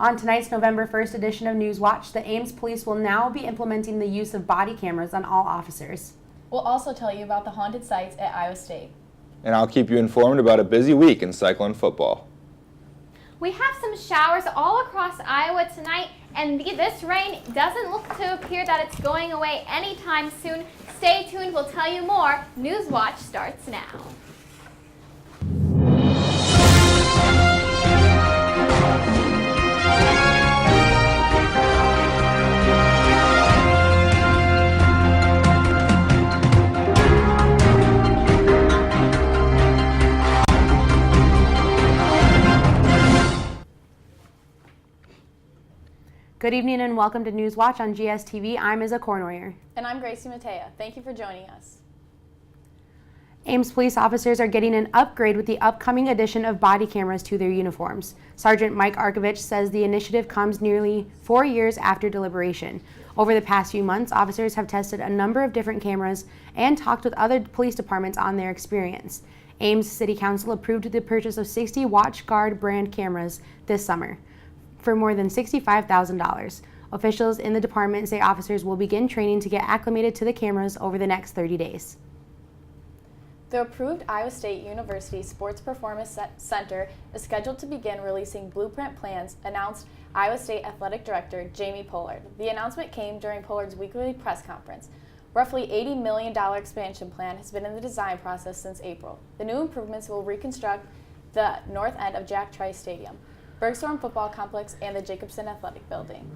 On tonight's November 1st edition of Newswatch, the Ames Police will now be implementing the use of body cameras on all officers. We'll also tell you about the haunted sites at Iowa State. And I'll keep you informed about a busy week in cyclone football. We have some showers all across Iowa tonight, and this rain doesn't look to appear that it's going away anytime soon. Stay tuned, we'll tell you more. Newswatch starts now. Good evening and welcome to Newswatch on GSTV. I'm Cournoyer. And I'm Gracie Mateja. Thank you for joining us. Ames police officers are getting an upgrade with the upcoming addition of body cameras to their uniforms. Sergeant Mike Arkovich says the initiative comes nearly 4 years after deliberation. Over the past few months, officers have tested a number of different cameras and talked with other police departments on their experience. Ames City Council approved the purchase of 60 WatchGuard brand cameras this summer for more than $65,000. Officials in the department say officers will begin training to get acclimated to the cameras over the next 30 days. The approved Iowa State University Sports Performance Center is scheduled to begin releasing blueprint plans, announced Iowa State Athletic Director Jamie Pollard. The announcement came during Pollard's weekly press conference. Roughly $80 million expansion plan has been in the design process since April. The new improvements will reconstruct the north end of Jack Trice Stadium, Bergstrom Football Complex, and the Jacobson Athletic Building.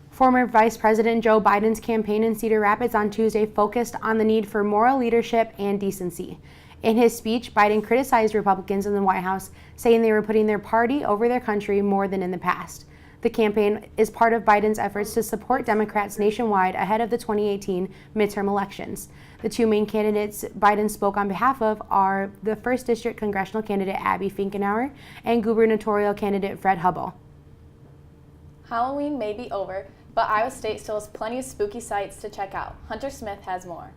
Former Vice President Joe Biden's campaign in Cedar Rapids on Tuesday focused on the need for moral leadership and decency. In his speech, Biden criticized Republicans in the White House, saying they were putting their party over their country more than in the past. The campaign is part of Biden's efforts to support Democrats nationwide ahead of the 2018 midterm elections. The two main candidates Biden spoke on behalf of are the 1st District Congressional candidate Abby Finkenauer and gubernatorial candidate Fred Hubbell. Halloween may be over, but Iowa State still has plenty of spooky sights to check out. Hunter Smith has more.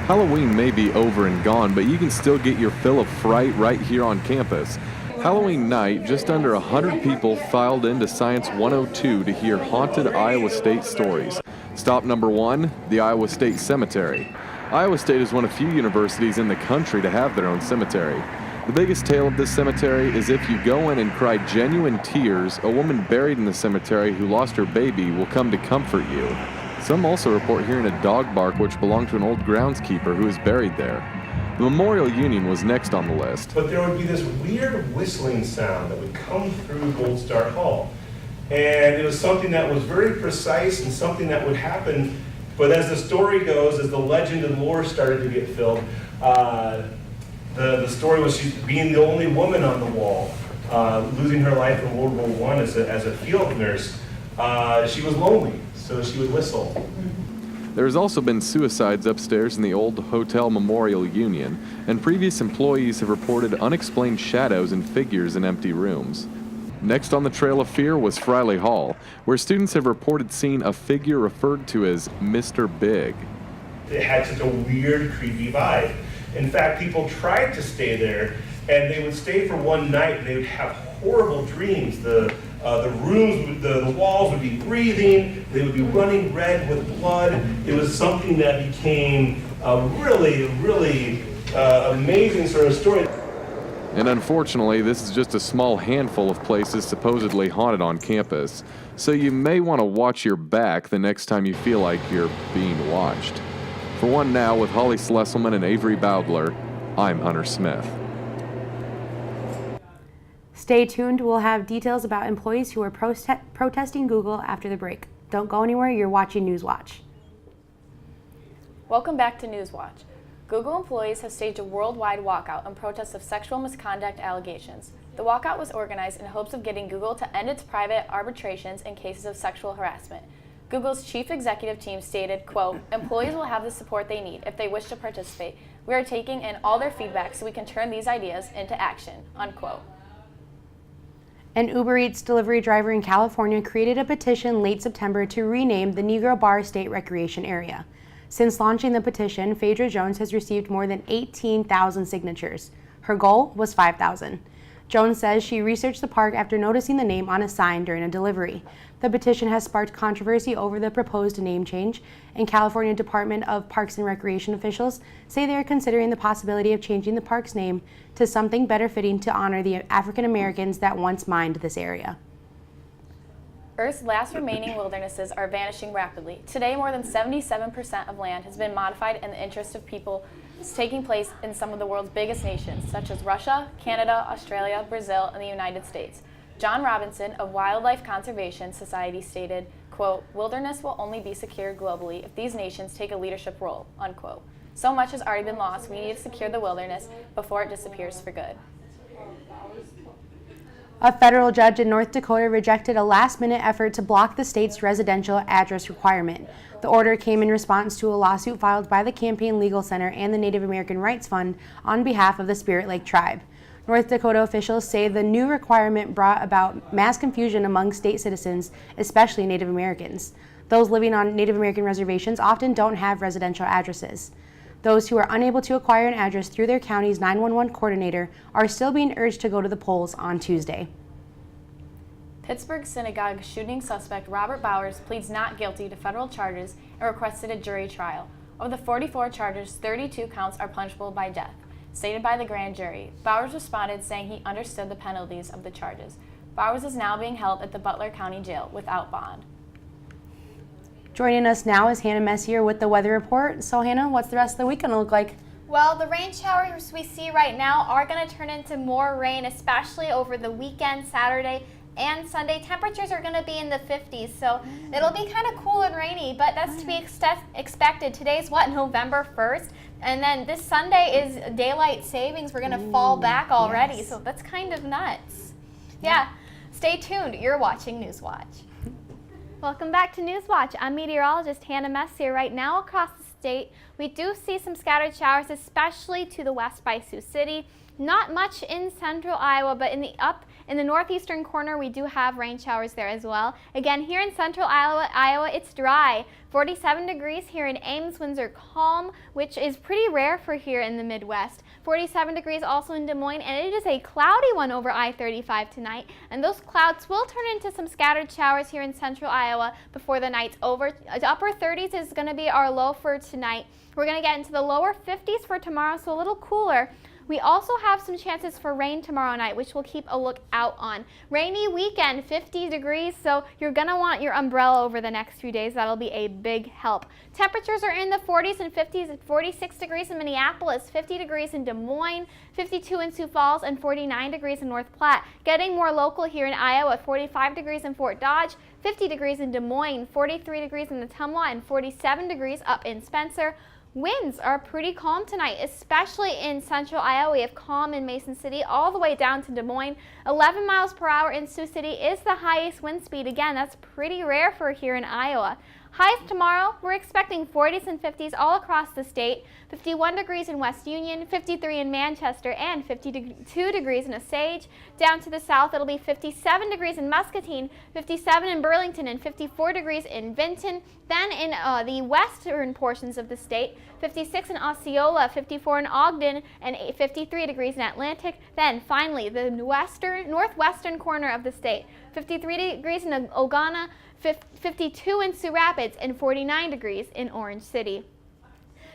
Halloween may be over and gone, but you can still get your fill of fright right here on campus. Halloween night, just under 100 people filed into Science 102 to hear haunted Iowa State stories. Stop number 1, the Iowa State Cemetery. Iowa State is one of few universities in the country to have their own cemetery. The biggest tale of this cemetery is if you go in and cry genuine tears, a woman buried in the cemetery who lost her baby will come to comfort you. Some also report hearing a dog bark which belonged to an old groundskeeper who is buried there. The Memorial Union was next on the list. But there would be this weird whistling sound that would come through Gold Star Hall. And it was something that was very precise and something that would happen. But as the story goes, as the legend and lore started to get filled, the story was she being the only woman on the wall, losing her life in World War I as a field nurse. She was lonely, so she would whistle. There's also been suicides upstairs in the old Hotel Memorial Union, and previous employees have reported unexplained shadows and figures in empty rooms. Next on the trail of fear was Friley Hall, where students have reported seeing a figure referred to as Mr. Big. It had such a weird, creepy vibe. In fact, people tried to stay there, and they would stay for one night, and they would have horrible dreams. The rooms, the walls would be breathing, they would be running red with blood. It was something that became a really, really amazing sort of story. And unfortunately, this is just a small handful of places supposedly haunted on campus, so you may want to watch your back the next time you feel like you're being watched. For One Now, with Holly Slesselman and Avery Bowdler, I'm Hunter Smith. Stay tuned. We'll have details about employees who are protesting Google after the break. Don't go anywhere. You're watching Newswatch. Welcome back to Newswatch. Google employees have staged a worldwide walkout in protest of sexual misconduct allegations. The walkout was organized in hopes of getting Google to end its private arbitrations in cases of sexual harassment. Google's chief executive team stated, quote, "Employees will have the support they need if they wish to participate. We are taking in all their feedback so we can turn these ideas into action," unquote. An Uber Eats delivery driver in California created a petition late September to rename the Negro Bar State Recreation Area. Since launching the petition, Phaedra Jones has received more than 18,000 signatures. Her goal was 5,000. Jones says she researched the park after noticing the name on a sign during a delivery. The petition has sparked controversy over the proposed name change, and California Department of Parks and Recreation officials say they are considering the possibility of changing the park's name to something better fitting to honor the African Americans that once mined this area. Earth's last remaining wildernesses are vanishing rapidly. Today, more than 77% of land has been modified in the interest of people taking place in some of the world's biggest nations, such as Russia, Canada, Australia, Brazil, and the United States. John Robinson of Wildlife Conservation Society stated, quote, "Wilderness will only be secured globally if these nations take a leadership role," unquote. So much has already been lost. We need to secure the wilderness before it disappears for good. A federal judge in North Dakota rejected a last-minute effort to block the state's residential address requirement. The order came in response to a lawsuit filed by the Campaign Legal Center and the Native American Rights Fund on behalf of the Spirit Lake Tribe. North Dakota officials say the new requirement brought about mass confusion among state citizens, especially Native Americans. Those living on Native American reservations often don't have residential addresses. Those who are unable to acquire an address through their county's 911 coordinator are still being urged to go to the polls on Tuesday. Pittsburgh synagogue shooting suspect Robert Bowers pleads not guilty to federal charges and requested a jury trial. Of the 44 charges, 32 counts are punishable by death, stated by the grand jury. Bowers responded saying he understood the penalties of the charges. Bowers is now being held at the Butler County Jail without bond. Joining us now is Hannah Messier with the weather report. So Hannah, what's the rest of the week gonna look like? Well, the rain showers we see right now are going to turn into more rain, especially over the weekend, Saturday and Sunday. Temperatures are going to be in the 50s, so it'll be kind of cool and rainy, but that's to be expected. Today's November 1st, and then this Sunday is daylight savings. We're going to fall back already, so that's kind of nuts. Yeah, stay tuned. You're watching Newswatch. Welcome back to Newswatch. I'm meteorologist Hannah Messier. Right now across the state, we do see some scattered showers, especially to the west by Sioux City. Not much in central Iowa, but in the northeastern corner, we do have rain showers there as well. Again, here in central Iowa, it's dry. 47 degrees here in Ames, Windsor, calm, which is pretty rare for here in the Midwest. 47 degrees also in Des Moines, and it is a cloudy one over I-35 tonight. And those clouds will turn into some scattered showers here in central Iowa before the night's over. Upper 30s is going to be our low for tonight. We're going to get into the lower 50s for tomorrow, so a little cooler. We also have some chances for rain tomorrow night, which we'll keep a look out on. Rainy weekend, 50 degrees, so you're going to want your umbrella over the next few days. That'll be a big help. Temperatures are in the 40s and 50s, 46 degrees in Minneapolis, 50 degrees in Des Moines, 52 in Sioux Falls, and 49 degrees in North Platte. Getting more local here in Iowa, 45 degrees in Fort Dodge, 50 degrees in Des Moines, 43 degrees in Ottumwa, and 47 degrees up in Spencer. Winds are pretty calm tonight, especially in central Iowa. We have calm in Mason City all the way down to Des Moines. 11 miles per hour in Sioux City is the highest wind speed. Again, that's pretty rare for here in Iowa. Highs tomorrow, we're expecting 40s and 50s all across the state. 51 degrees in West Union, 53 in Manchester, and 52 degrees in Osage. Down to the south, it'll be 57 degrees in Muscatine, 57 in Burlington, and 54 degrees in Vinton. Then in the western portions of the state, 56 in Osceola, 54 in Ogden, and 53 degrees in Atlantic. Then finally, the northwestern corner of the state, 53 degrees in Ogana, 52 in Sioux Rapids, and 49 degrees in Orange City.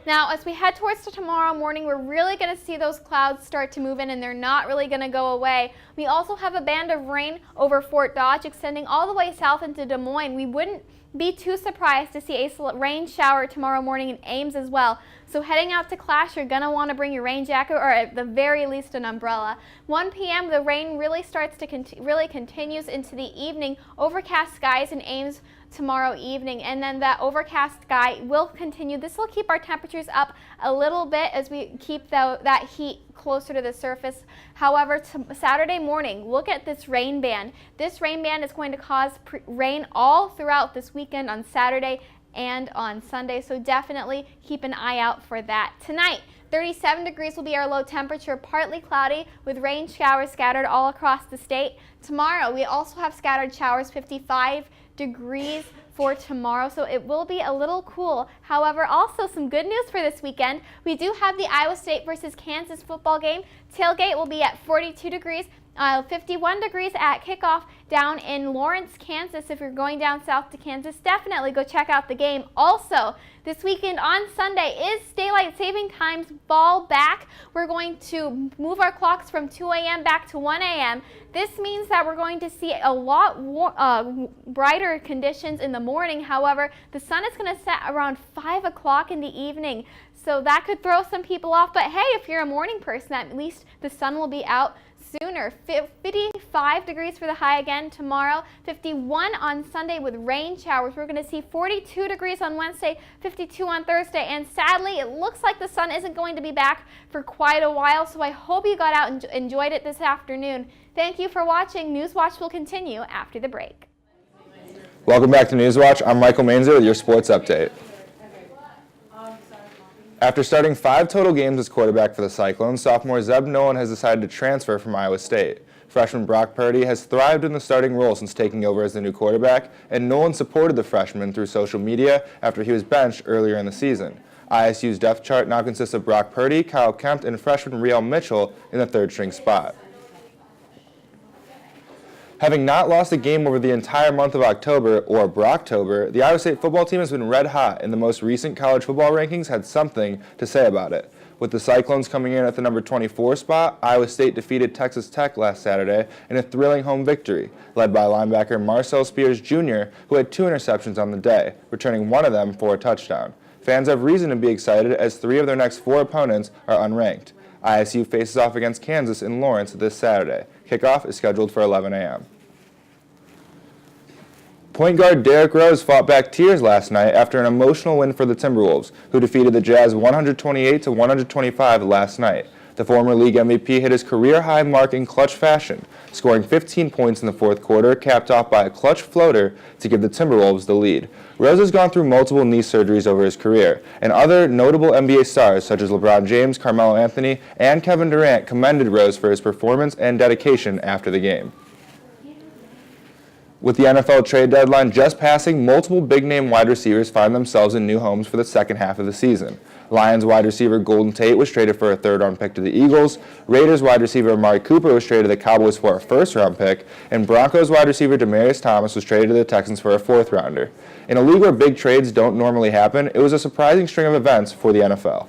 Now, as we head towards tomorrow morning, we're really going to see those clouds start to move in, and they're not really going to go away. We also have a band of rain over Fort Dodge extending all the way south into Des Moines. We wouldn't be too surprised to see a rain shower tomorrow morning in Ames as well. So heading out to class, you're going to want to bring your rain jacket or at the very least an umbrella. 1 p.m. the rain really starts to continues into the evening. Overcast skies in Ames tomorrow evening, and then that overcast sky will continue. This will keep our temperatures up a little bit as we keep that heat closer to the surface. However, Saturday morning, look at this rain band. This rain band is going to cause rain all throughout this weekend on Saturday and on Sunday, so definitely keep an eye out for that. Tonight, 37 degrees will be our low temperature, partly cloudy with rain showers scattered all across the state. Tomorrow, we also have scattered showers, 55 degrees for tomorrow, so it will be a little cool. However, also some good news for this weekend. We do have the Iowa State versus Kansas football game. Tailgate will be at 42 degrees. 51 degrees at kickoff down in Lawrence, Kansas. If you're going down south to Kansas, definitely go check out the game. Also, this weekend on Sunday is Daylight Saving Time's fall back. We're going to move our clocks from 2 a.m. back to 1 a.m. This means that we're going to see a lot brighter conditions in the morning. However, the sun is going to set around 5 o'clock in the evening. So that could throw some people off. But hey, if you're a morning person, at least the sun will be out sooner. 55 degrees for the high again tomorrow, 51 on Sunday with rain showers. We're going to see 42 degrees on Wednesday, 52 on Thursday, and sadly it looks like the sun isn't going to be back for quite a while, so I hope you got out and enjoyed it this afternoon. Thank you for watching. Newswatch will continue after the break. Welcome back to Newswatch. I'm Michael Mainzer with your sports update. After starting 5 total games as quarterback for the Cyclones, sophomore Zeb Nolan has decided to transfer from Iowa State. Freshman Brock Purdy has thrived in the starting role since taking over as the new quarterback, and Nolan supported the freshman through social media after he was benched earlier in the season. ISU's depth chart now consists of Brock Purdy, Kyle Kempt, and freshman Riel Mitchell in the third-string spot. Having not lost a game over the entire month of October, or Brocktober, the Iowa State football team has been red hot, and the most recent college football rankings had something to say about it. With the Cyclones coming in at the number 24 spot, Iowa State defeated Texas Tech last Saturday in a thrilling home victory, led by linebacker Marcel Spears Jr., who had 2 interceptions on the day, returning one of them for a touchdown. Fans have reason to be excited as 3 of their next 4 opponents are unranked. ISU faces off against Kansas in Lawrence this Saturday. Kickoff is scheduled for 11 a.m. Point guard Derrick Rose fought back tears last night after an emotional win for the Timberwolves, who defeated the Jazz 128-125 last night. The former league MVP hit his career-high mark in clutch fashion, scoring 15 points in the fourth quarter, capped off by a clutch floater to give the Timberwolves the lead. Rose has gone through multiple knee surgeries over his career, and other notable NBA stars such as LeBron James, Carmelo Anthony, and Kevin Durant commended Rose for his performance and dedication after the game. With the NFL trade deadline just passing, multiple big-name wide receivers find themselves in new homes for the second half of the season. Lions wide receiver Golden Tate was traded for a third-round pick to the Eagles, Raiders wide receiver Amari Cooper was traded to the Cowboys for a first-round pick, and Broncos wide receiver Demaryius Thomas was traded to the Texans for a fourth-rounder. In a league where big trades don't normally happen, it was a surprising string of events for the NFL.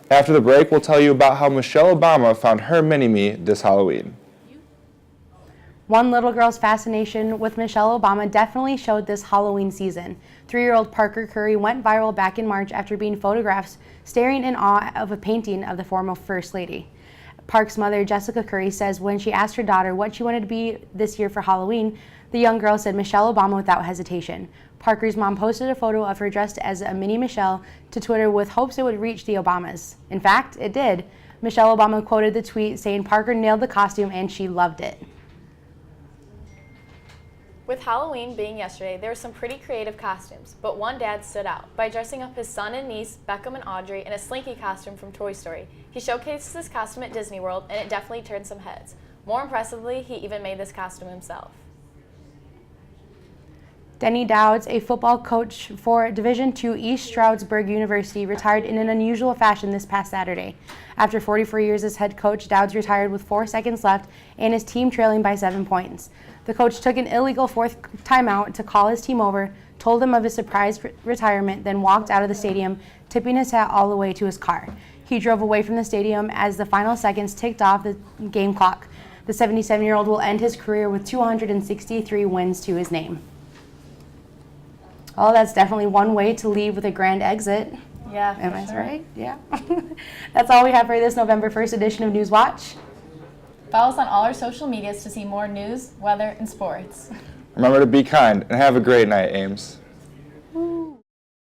After the break, we'll tell you about how Michelle Obama found her mini-me this Halloween. One little girl's fascination with Michelle Obama definitely showed this Halloween season. 3-year-old Parker Curry went viral back in March after being photographed staring in awe of a painting of the former First Lady. Park's mother, Jessica Curry, says when she asked her daughter what she wanted to be this year for Halloween, the young girl said Michelle Obama without hesitation. Parker's mom posted a photo of her dressed as a mini Michelle to Twitter with hopes it would reach the Obamas. In fact, it did. Michelle Obama quoted the tweet saying Parker nailed the costume and she loved it. With Halloween being yesterday, there were some pretty creative costumes, but one dad stood out by dressing up his son and niece, Beckham and Audrey, in a Slinky costume from Toy Story. He showcased this costume at Disney World, and it definitely turned some heads. More impressively, he even made this costume himself. Denny Dowds, a football coach for Division II East Stroudsburg University, retired in an unusual fashion this past Saturday. After 44 years as head coach, Dowds retired with 4 seconds left and his team trailing by 7 points. The coach took an illegal 4th timeout to call his team over, told them of his surprise retirement, then walked out of the stadium, tipping his hat all the way to his car. He drove away from the stadium as the final seconds ticked off the game clock. The 77-year-old will end his career with 263 wins to his name. Oh, that's definitely one way to leave with a grand exit. Yeah, Am I right? Yeah. That's all we have for this November 1st edition of Newswatch. Follow us on all our social medias to see more news, weather, and sports. Remember to be kind and have a great night, Ames.